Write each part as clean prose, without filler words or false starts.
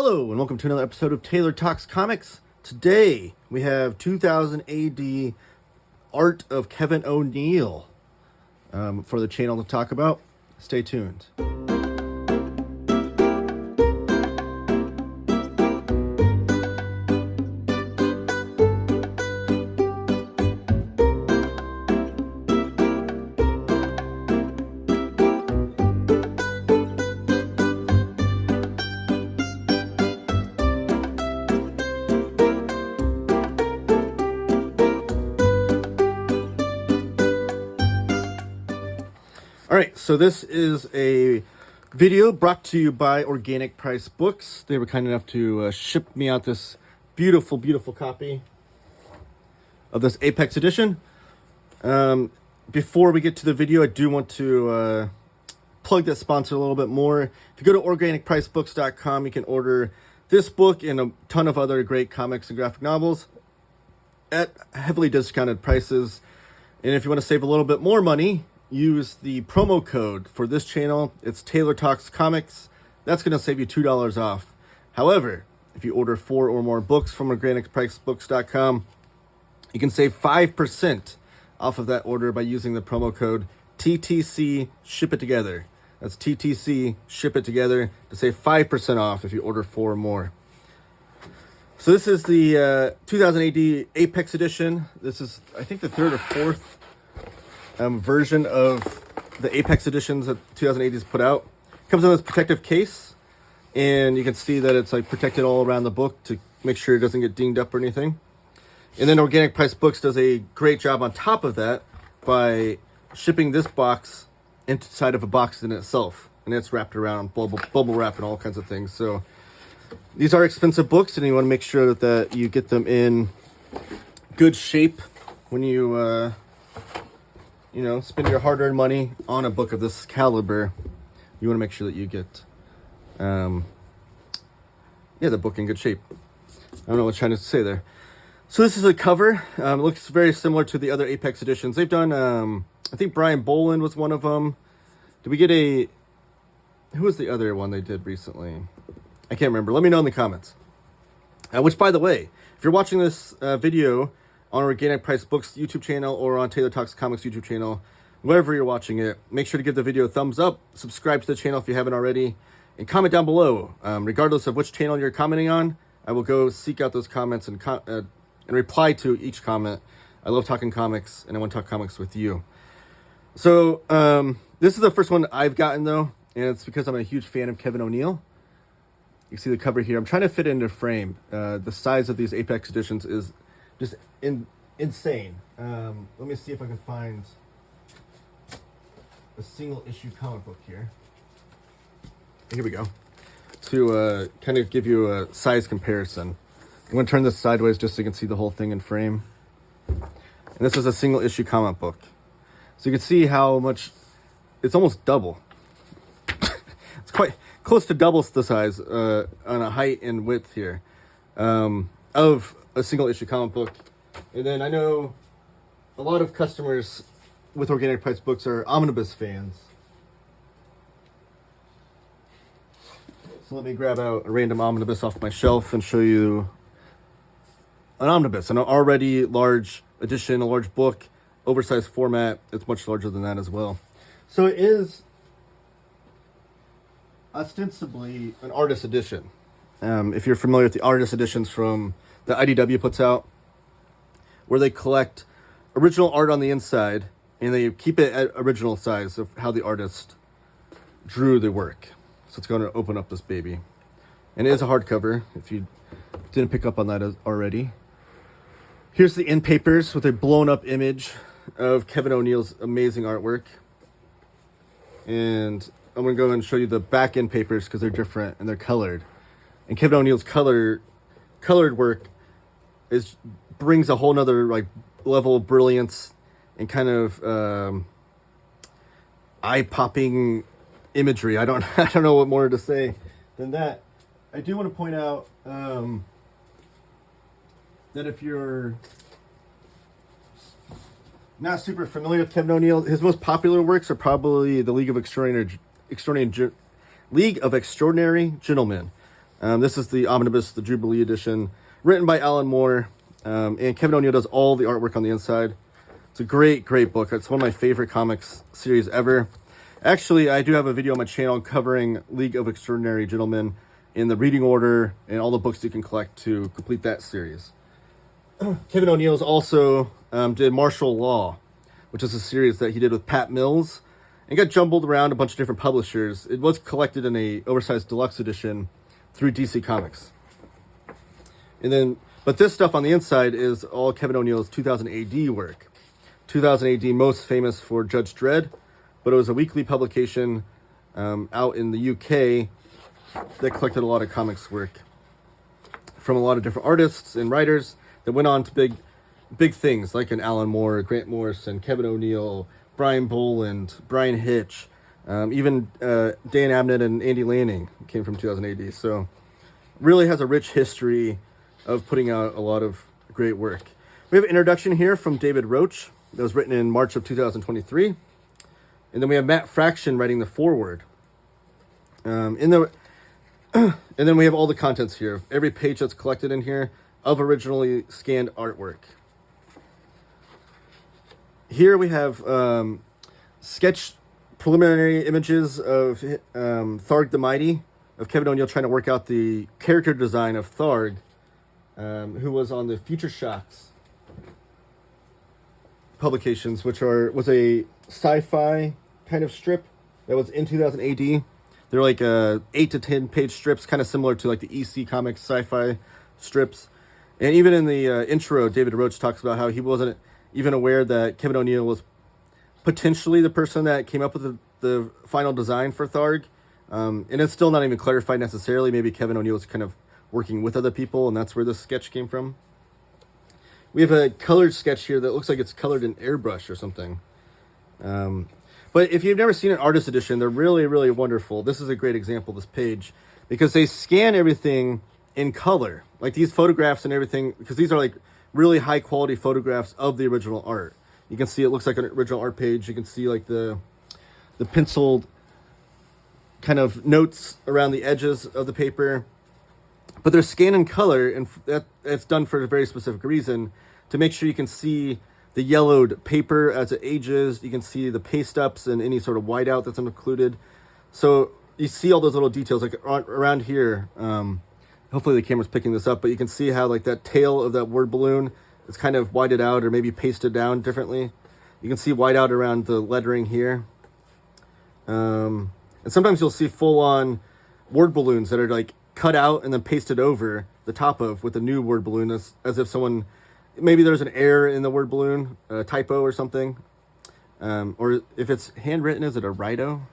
Hello, and welcome to another episode of Taylor Talks Comics. Today, we have 2000 AD art of Kevin O'Neill for the channel to talk about. Stay tuned. All right, so this is a video brought to you by Organic Price Books. They were kind enough to ship me out this beautiful, beautiful copy of this Apex edition. Before we get to the video, I do want to plug that sponsor a little bit more. If you go to organicpricedbooks.com, you can order this book and a ton of other great comics and graphic novels at heavily discounted prices. And if you want to save a little bit more money, use the promo code for this channel. It's Taylor Talks Comics. That's going to save you $2 off. However, if you order 4 or more books from organicpricebooks.com, you can save 5% off of that order by using the promo code TTC Ship It Together. That's TTC Ship It Together to save 5% off if you order 4 or more. So this is the 2000 AD Apex edition. This is, I think, the 3rd or 4th version of the Apex editions that 2008 has put out. Comes in this protective case, and you can see that it's like protected all around the book to make sure it doesn't get dinged up or anything. And then Organic Price Books does a great job on top of that by shipping this box inside of a box in itself, and it's wrapped around bubble wrap and all kinds of things. So these are expensive books, and you want to make sure that you get them in good shape when you spend your hard-earned money on a book of this caliber. You want to make sure that you get, the book in good shape. I don't know what I'm trying to say there. So this is a cover. It looks very similar to the other Apex editions. They've done, I think Brian Boland was one of them. Did we get who was the other one they did recently? I can't remember. Let me know in the comments. Which, by the way, if you're watching this video on Organic Price Books YouTube channel or on Taylor Talks Comics YouTube channel, wherever you're watching it, make sure to give the video a thumbs up, subscribe to the channel if you haven't already, and comment down below. Regardless of which channel you're commenting on, I will go seek out those comments and reply to each comment. I love talking comics, and I want to talk comics with you. So this is the first one I've gotten, though, and it's because I'm a huge fan of Kevin O'Neill. You see the cover here. I'm trying to fit it into frame. The size of these Apex editions is just insane. Let me see if I can find a single issue comic book here. Here we go. To kind of give you a size comparison. I'm going to turn this sideways just so you can see the whole thing in frame. And this is a single issue comic book. So you can see how much, it's almost double. It's quite close to double the size on a height and width here of a single issue comic book. And then I know a lot of customers with Organic Price Books are omnibus fans. So let me grab out a random omnibus off my shelf and show you an omnibus, an already large edition, a large book, oversized format. It's much larger than that as well. So it is ostensibly an artist edition. If you're familiar with the artist editions from the IDW puts out, where they collect original art on the inside and they keep it at original size of how the artist drew the work. So it's going to open up this baby. And it is a hardcover, if you didn't pick up on that already. Here's the end papers with a blown up image of Kevin O'Neill's amazing artwork. And I'm going to go and show you the back end papers because they're different and they're colored. And Kevin O'Neill's colored work brings a whole nother level of brilliance and kind of eye-popping imagery. I don't know what more to say than that. I do want to point out that if you're not super familiar with Kevin O'Neill, his most popular works are probably the League of Extraordinary Gentlemen. This is the Omnibus, the Jubilee edition, written by Alan Moore, and Kevin O'Neill does all the artwork on the inside. It's a great, great book. It's one of my favorite comics series ever. Actually, I do have a video on my channel covering League of Extraordinary Gentlemen in the reading order and all the books you can collect to complete that series. Kevin O'Neill's also did Martial Law, which is a series that he did with Pat Mills and got jumbled around a bunch of different publishers. It was collected in a oversized deluxe edition through DC Comics. But this stuff on the inside is all Kevin O'Neill's 2000 AD work. 2000 AD, most famous for Judge Dredd, but it was a weekly publication out in the UK that collected a lot of comics work from a lot of different artists and writers that went on to big things like an Alan Moore, Grant Morrison, Kevin O'Neill, Brian Boland, Brian Hitch, even Dan Abnett and Andy Lanning came from 2000 AD. So really has a rich history of putting out a lot of great work. We have an introduction here from David Roach that was written in March of 2023. And then we have Matt Fraction writing the foreword. And then we have all the contents here. Every page that's collected in here of originally scanned artwork. Here we have sketch preliminary images of Tharg the Mighty, of Kevin O'Neill trying to work out the character design of Tharg, who was on the Future Shocks publications, which was a sci-fi kind of strip that was in 2000 AD. They're like 8 to 10 page strips, kind of similar to like the EC Comics sci-fi strips. And even in the intro, David Roach talks about how he wasn't even aware that Kevin O'Neill was potentially the person that came up with the final design for Tharg. And it's still not even clarified necessarily. Maybe Kevin O'Neill was kind of working with other people, and that's where this sketch came from. We have a colored sketch here that looks like it's colored in airbrush or something. But if you've never seen an artist edition, they're really, really wonderful. This is a great example, this page, because they scan everything in color, like these photographs and everything, because these are like really high quality photographs of the original art. You can see it looks like an original art page. You can see like the penciled kind of notes around the edges of the paper, but they're scanned in color, and that's done for a very specific reason, to make sure you can see the yellowed paper as it ages. You can see the paste ups and any sort of whiteout that's included. So you see all those little details like around here. Hopefully the camera's picking this up, but you can see how like that tail of that word balloon is kind of whited out or maybe pasted down differently. You can see whiteout around the lettering here. And sometimes you'll see full-on word balloons that are like cut out and then pasted over the top of with a new word balloon, as if someone, maybe there's an error in the word balloon, a typo or something. Or if it's handwritten, is it a Rido?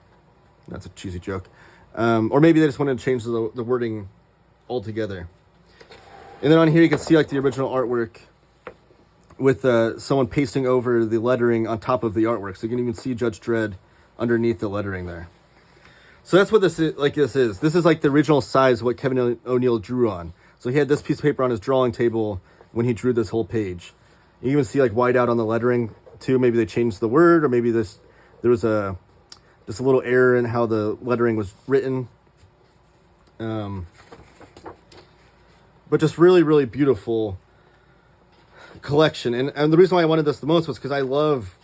That's a cheesy joke. Or maybe they just wanted to change the wording altogether. And then on here you can see like the original artwork with someone pasting over the lettering on top of the artwork. So you can even see Judge Dredd underneath the lettering there. So that's what this is. This is like the original size of what Kevin O'Neill drew on. So he had this piece of paper on his drawing table when he drew this whole page. You even see like whiteout on the lettering too. Maybe they changed the word, or maybe there was just a little error in how the lettering was written. But just really, really beautiful collection. And the reason why I wanted this the most was because I love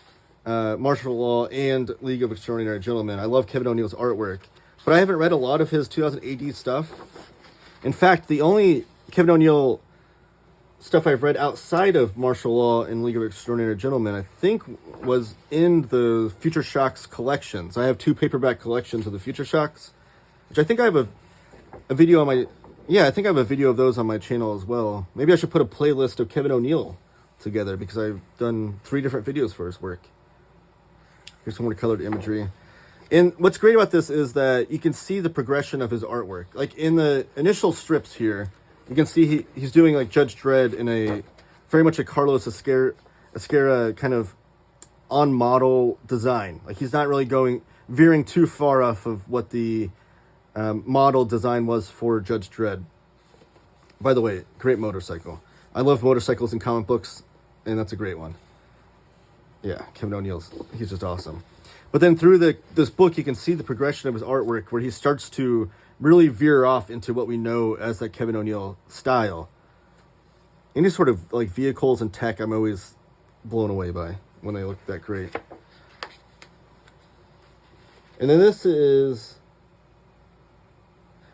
Martial Law and League of Extraordinary Gentlemen. I love Kevin O'Neill's artwork, but I haven't read a lot of his 2000 AD stuff. In fact, the only Kevin O'Neill stuff I've read outside of Martial Law and League of Extraordinary Gentlemen, I think, was in the Future Shocks collections. I have 2 paperback collections of the Future Shocks, which I think I have a video on my... Yeah, I think I have a video of those on my channel as well. Maybe I should put a playlist of Kevin O'Neill together, because I've done 3 different videos for his work. Here's some more colored imagery. And what's great about this is that you can see the progression of his artwork. Like in the initial strips here, you can see he's doing like Judge Dredd in a very much a Carlos Esquerra kind of on model design. Like he's not really veering too far off of what the model design was for Judge Dredd. By the way, great motorcycle. I love motorcycles in comic books, and that's a great one. Yeah, Kevin O'Neill's, he's just awesome. But then through this book, you can see the progression of his artwork, where he starts to really veer off into what we know as that Kevin O'Neill style. Any sort of like vehicles and tech, I'm always blown away by when they look that great. And then this is,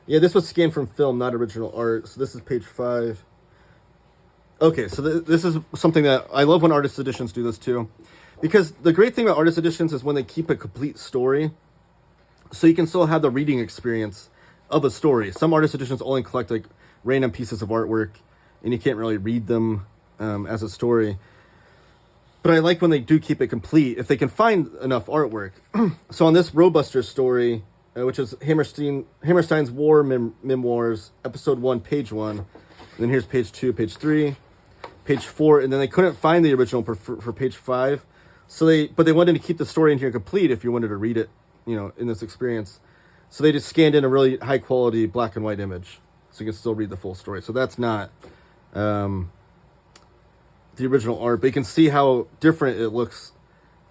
this was scanned from film, not original art. So this is page 5. Okay, so this is something that I love when artist editions do this too. Because the great thing about artist editions is when they keep a complete story, so you can still have the reading experience of a story. Some artist editions only collect like random pieces of artwork, and you can't really read them as a story. But I like when they do keep it complete, if they can find enough artwork. So on this Robuster story, which is Hammerstein's War Memoirs, episode 1, page 1, and then here's page 2, page 3, page 4, and then they couldn't find the original for page 5. But they wanted to keep the story in here complete if you wanted to read it, in this experience. So they just scanned in a really high quality black and white image, so you can still read the full story. So that's not the original art, but you can see how different it looks.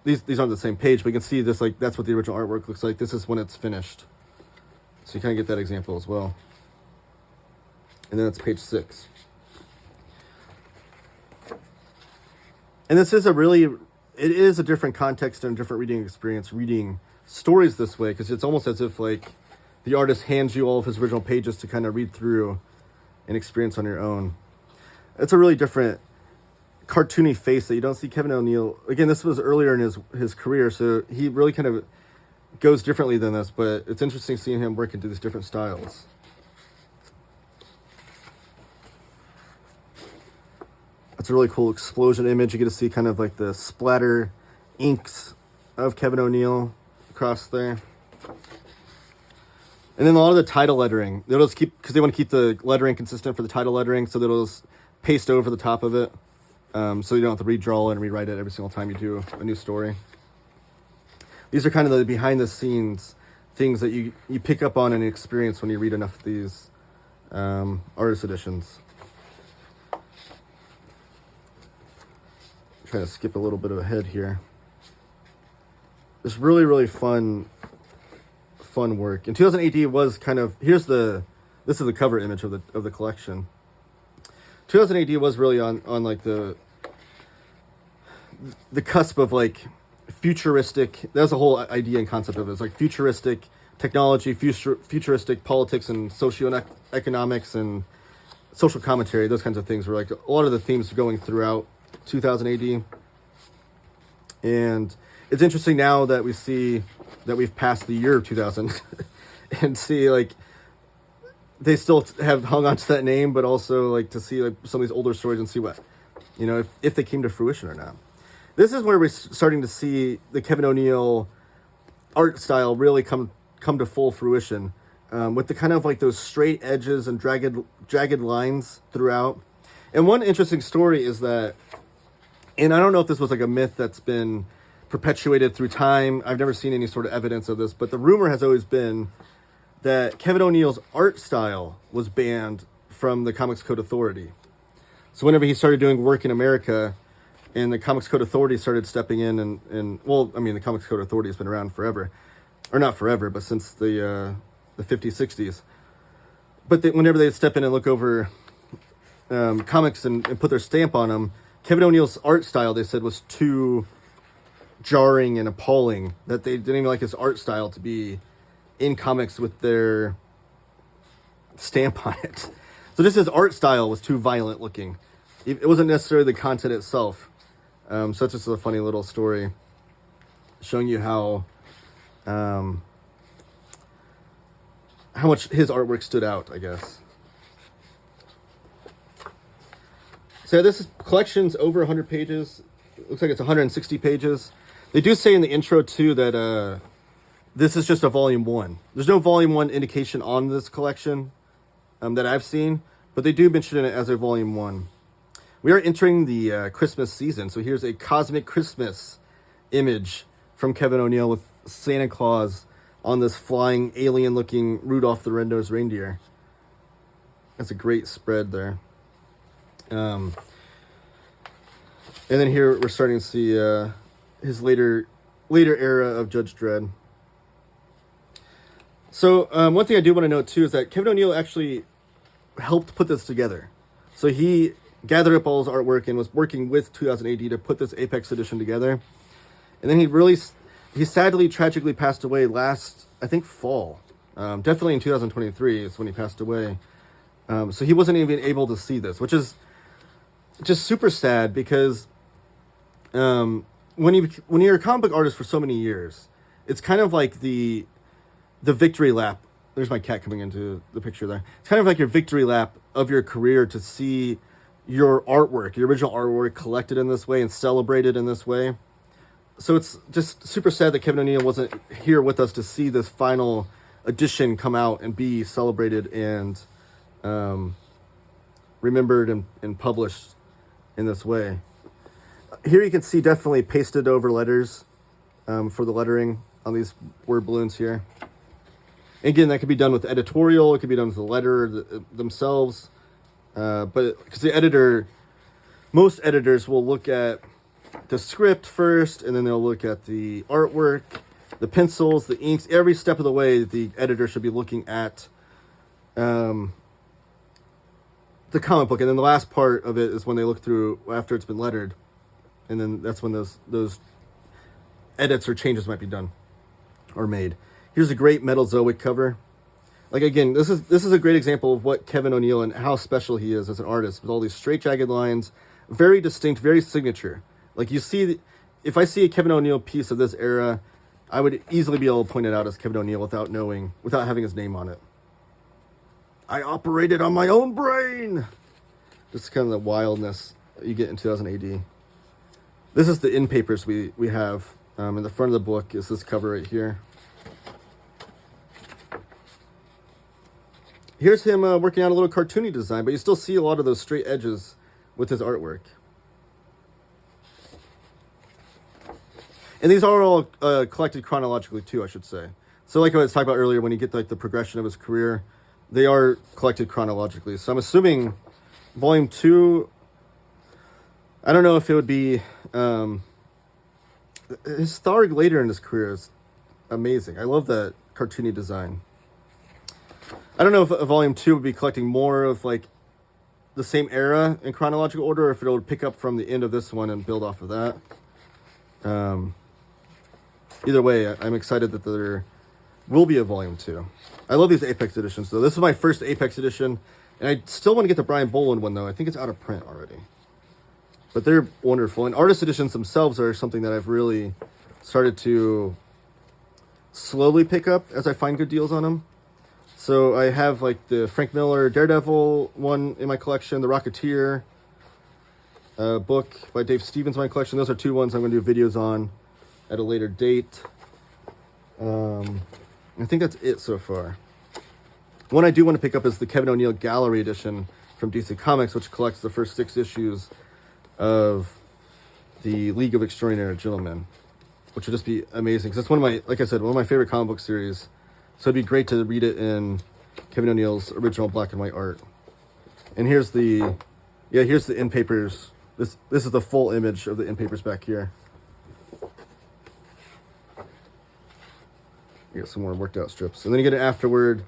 These aren't the same page, but you can see this, like, that's what the original artwork looks like. This is when it's finished. So you kind of get that example as well. And then it's page 6. And this is it is a different context and a different reading experience, reading stories this way, because it's almost as if, like, the artist hands you all of his original pages to kind of read through and experience on your own. It's a really different cartoony face that you don't see Kevin O'Neill. Again, this was earlier in his career, so he really kind of goes differently than this, but it's interesting seeing him work into these different styles. That's a really cool explosion image. You get to see kind of like the splatter inks of Kevin O'Neill across there. And then a lot of the title lettering, they'll just keep, because they want to keep the lettering consistent for the title lettering, so they'll just paste over the top of it. So you don't have to redraw and rewrite it every single time you do a new story. These are kind of the behind-the-scenes things that you pick up on and experience when you read enough of these artist editions. Trying to skip a little bit ahead here. It's really, really fun work. In 2000 AD was kind of, this is the cover image of the collection. 2000 AD was really on like the cusp of like futuristic. That was the whole idea and concept of it. It's like futuristic technology, futuristic politics and socioeconomics and social commentary. Those kinds of things were like a lot of the themes going throughout 2000 AD. And it's interesting now that we see that we've passed the year of 2000 and see like they still have hung on to that name, but also like to see like some of these older stories and see what, if they came to fruition or not. This is where we're starting to see the Kevin O'Neill art style really come to full fruition, with the kind of like those straight edges and jagged lines throughout. And one interesting story is that, and I don't know if this was like a myth that's been perpetuated through time. I've never seen any sort of evidence of this, but the rumor has always been that Kevin O'Neill's art style was banned from the Comics Code Authority. So whenever he started doing work in America, and the Comics Code Authority started stepping in, and the Comics Code Authority has been around forever. Or not forever, but since the 50s, 60s. But whenever they'd step in and look over comics and put their stamp on them, Kevin O'Neill's art style, they said, was too jarring and appalling, that they didn't even like his art style to be in comics with their stamp on it. So just his art style was too violent looking. It wasn't necessarily the content itself. So it's just a funny little story showing you how much his artwork stood out, I guess. So this collection's over 100 pages. It looks like it's 160 pages. They do say in the intro, too, that this is just a volume 1. There's no volume 1 indication on this collection that I've seen, but they do mention it as a volume 1. We are entering the Christmas season, so here's a cosmic Christmas image from Kevin O'Neill with Santa Claus on this flying alien-looking Rudolph the Red-Nosed Reindeer. That's a great spread there. And then here we're starting to see his later era of Judge Dredd. So one thing I do want to note too is that Kevin O'Neill actually helped put this together. So he gathered up all his artwork and was working with 2000 AD to put this Apex edition together. And then he sadly, tragically passed away last, I think, fall. Definitely in 2023 is when he passed away. So he wasn't even able to see this, which is just super sad because when you're a comic book artist for so many years, it's kind of like the victory lap. There's my cat coming into the picture there. It's kind of like your victory lap of your career to see your artwork, your original artwork, collected in this way and celebrated in this way. So it's just super sad that Kevin O'Neill wasn't here with us to see this final edition come out and be celebrated and remembered and published in this way. Here you can see definitely pasted over letters for the lettering on these word balloons here. Again, that could be done with editorial. It could be done with the letter themselves. But because most editors will look at the script first, and then they'll look at the artwork, the pencils, the inks. Every step of the way, the editor should be looking at the comic book. And then the last part of it is when they look through after it's been lettered. And then that's when those edits or changes might be done or made. Here's a great Metalzoic cover. Like, again, this is a great example of what Kevin O'Neill and how special he is as an artist with all these straight, jagged lines, very distinct, very signature. Like, you see, if I see a Kevin O'Neill piece of this era, I would easily be able to point it out as Kevin O'Neill without having his name on it. I operated on my own brain. This is kind of the wildness that you get in 2000 AD. This is the in papers we have. In the front of the book is this cover right here. Here's him working out a little cartoony design, but you still see a lot of those straight edges with his artwork. And these are all collected chronologically too, I should say. So like I was talking about earlier, when you get like the progression of his career, they are collected chronologically. So I'm assuming volume 2, I don't know if it would be... his Tharg later in his career is amazing. I love that cartoony design. I don't know if volume 2 would be collecting more of like the same era in chronological order, or if it would pick up from the end of this one and build off of that. Either way, I'm excited that there will be a volume 2. I love these Apex editions, though. This is my first Apex edition, and I still want to get the Brian Boland one, though. I think it's out of print already. But they're wonderful. And artist editions themselves are something that I've really started to slowly pick up as I find good deals on them. So I have like the Frank Miller Daredevil one in my collection, the Rocketeer book by Dave Stevens in my collection. Those are 2 ones I'm going to do videos on at a later date. I think that's it so far. One I do want to pick up is the Kevin O'Neill Gallery edition from DC Comics, which collects the first 6 issues of the League of Extraordinary Gentlemen, which would just be amazing. Because it's one of my favorite comic book series. So it'd be great to read it in Kevin O'Neill's original black and white art. And here's the in papers. This is the full image of the in papers back here. You get some more worked out strips. And then you get an afterword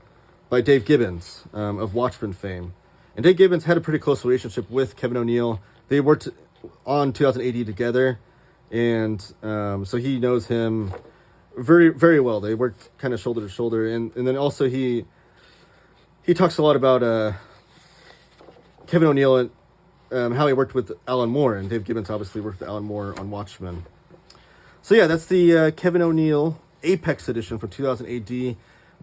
by Dave Gibbons of Watchmen fame. And Dave Gibbons had a pretty close relationship with Kevin O'Neill. They worked on 2000 AD together. And so he knows him very, very well. They worked kind of shoulder to shoulder. And then also he talks a lot about Kevin O'Neill and how he worked with Alan Moore. And Dave Gibbons obviously worked with Alan Moore on Watchmen. So yeah, that's the Kevin O'Neill Apex edition from 2000 AD.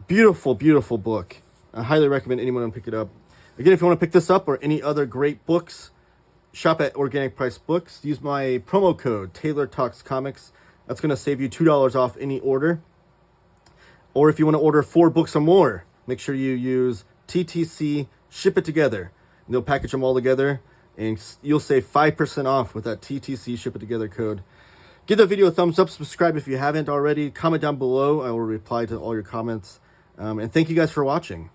Beautiful, beautiful book. I highly recommend anyone pick it up. Again, if you want to pick this up or any other great books, shop at Organic Price Books. Use my promo code, Taylor Talks Comics. That's going to save you $2 off any order. Or if you want to order 4 books or more, make sure you use TTC, ship it together. And they'll package them all together, and you'll save 5% off with that TTC ship it together code. Give the video a thumbs up, subscribe if you haven't already. Comment down below. I will reply to all your comments. And thank you guys for watching.